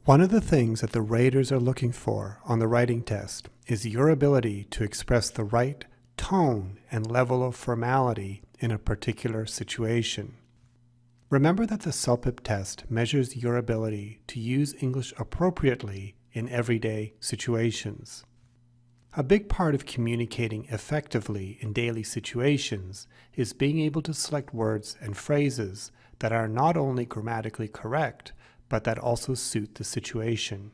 One of the things that the raters are looking for on the writing test is your ability to express the right tone and level of formality in a particular situation. Remember that the CELPIP test measures your ability to use English appropriately in everyday situations. A big part of communicating effectively in daily situations is being able to select words and phrases that are not only grammatically correct, but that also suit the situation.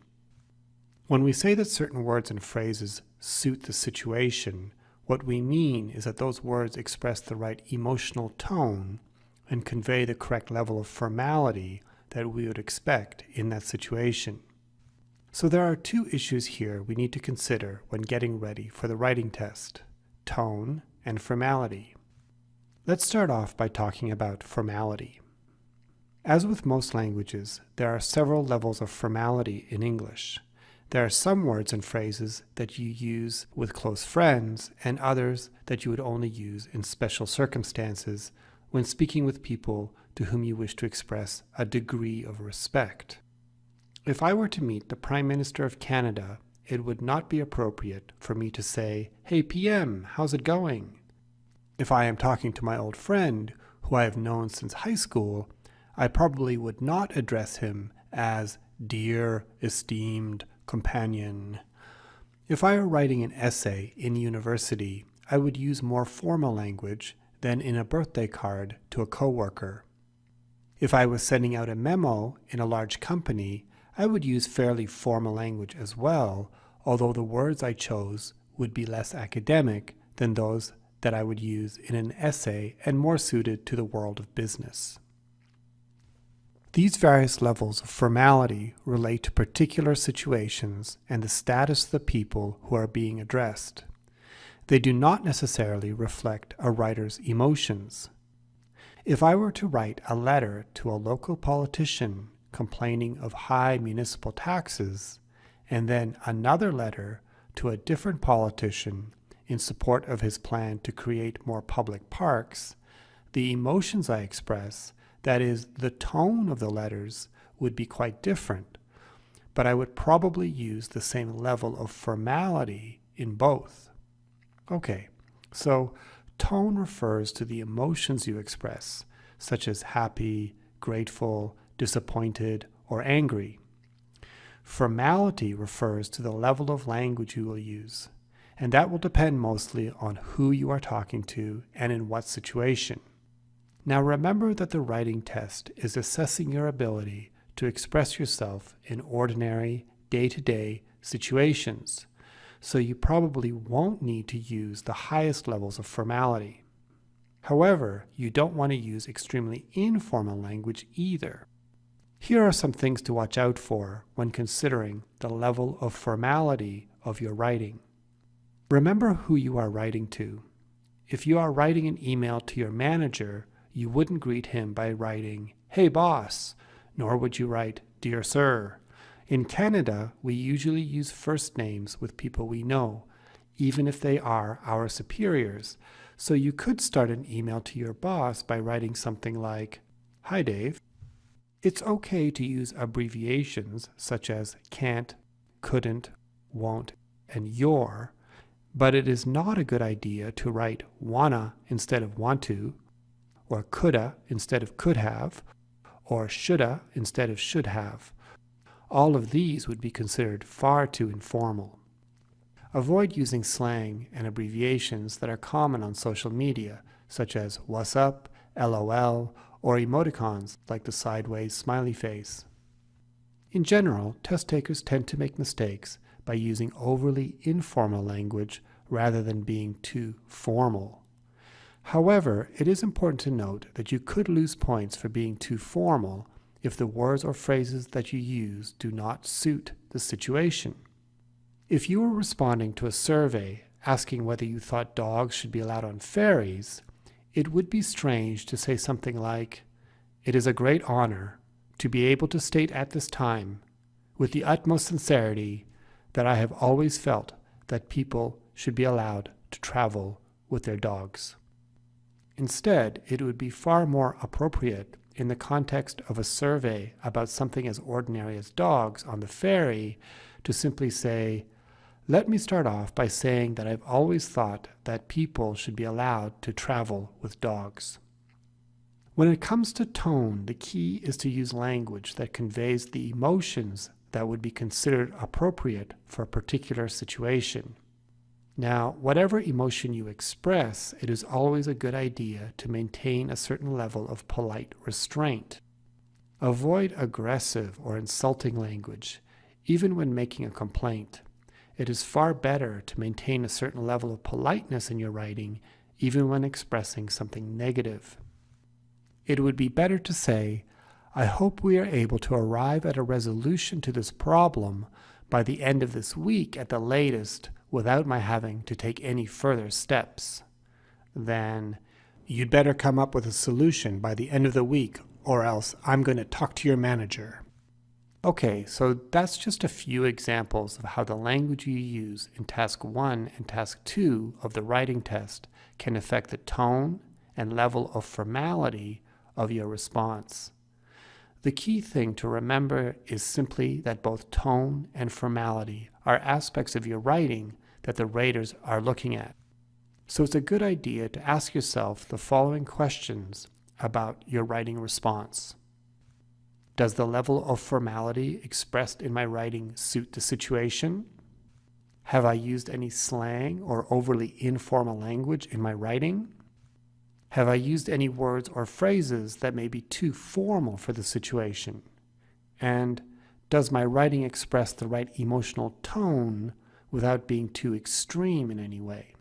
When we say that certain words and phrases suit the situation, what we mean is that those words express the right emotional tone and convey the correct level of formality that we would expect in that situation. So there are two issues here we need to consider when getting ready for the writing test: tone and formality. Let's start off by talking about formality. As with most languages, there are several levels of formality in English. There are some words and phrases that you use with close friends and others that you would only use in special circumstances when speaking with people to whom you wish to express a degree of respect. If I were to meet the Prime Minister of Canada, it would not be appropriate for me to say, "Hey PM, how's it going?" If I am talking to my old friend, who I have known since high school, I probably would not address him as "dear, esteemed companion." If I were writing an essay in university, I would use more formal language than in a birthday card to a coworker. If I was sending out a memo in a large company, I would use fairly formal language as well, although the words I chose would be less academic than those that I would use in an essay and more suited to the world of business. These various levels of formality relate to particular situations and the status of the people who are being addressed. They do not necessarily reflect a writer's emotions. If I were to write a letter to a local politician complaining of high municipal taxes, and then another letter to a different politician in support of his plan to create more public parks, the emotions I express, that is, the tone of the letters, would be quite different, but I would probably use the same level of formality in both. Okay, so tone refers to the emotions you express, such as happy, grateful, disappointed, or angry. Formality refers to the level of language you will use, and that will depend mostly on who you are talking to and in what situation. Now remember that the writing test is assessing your ability to express yourself in ordinary, day-to-day situations, so you probably won't need to use the highest levels of formality. However, you don't want to use extremely informal language either. Here are some things to watch out for when considering the level of formality of your writing. Remember who you are writing to. If you are writing an email to your manager, you wouldn't greet him by writing, "Hey boss," nor would you write, "Dear sir." In Canada, we usually use first names with people we know, even if they are our superiors. So you could start an email to your boss by writing something like, "Hi Dave." It's okay to use abbreviations such as can't, couldn't, won't, and your, but it is not a good idea to write wanna instead of want to, or coulda instead of could have, or shoulda instead of should have. All of these would be considered far too informal. Avoid using slang and abbreviations that are common on social media, such as what's up, LOL, or emoticons like the sideways smiley face. In general, test takers tend to make mistakes by using overly informal language rather than being too formal. However, it is important to note that you could lose points for being too formal if the words or phrases that you use do not suit the situation. If you were responding to a survey asking whether you thought dogs should be allowed on ferries, it would be strange to say something like, "It is a great honor to be able to state at this time, with the utmost sincerity, that I have always felt that people should be allowed to travel with their dogs." Instead, it would be far more appropriate in the context of a survey about something as ordinary as dogs on the ferry, to simply say, let me start off by saying that I've always thought that people should be allowed to travel with dogs. When it comes to tone, the key is to use language that conveys the emotions that would be considered appropriate for a particular situation. Now, whatever emotion you express, it is always a good idea to maintain a certain level of polite restraint. Avoid aggressive or insulting language, even when making a complaint. It is far better to maintain a certain level of politeness in your writing, even when expressing something negative. It would be better to say, I hope we are able to arrive at a resolution to this problem by the end of this week at the latest, without my having to take any further steps. Then, you'd better come up with a solution by the end of the week, or else I'm going to talk to your manager. Okay, so that's just a few examples of how the language you use in Task 1 and Task 2 of the writing test can affect the tone and level of formality of your response. The key thing to remember is simply that both tone and formality are aspects of your writing that the raters are looking at. So it's a good idea to ask yourself the following questions about your writing response. Does the level of formality expressed in my writing suit the situation? Have I used any slang or overly informal language in my writing? Have I used any words or phrases that may be too formal for the situation? And does my writing express the right emotional tone without being too extreme in any way?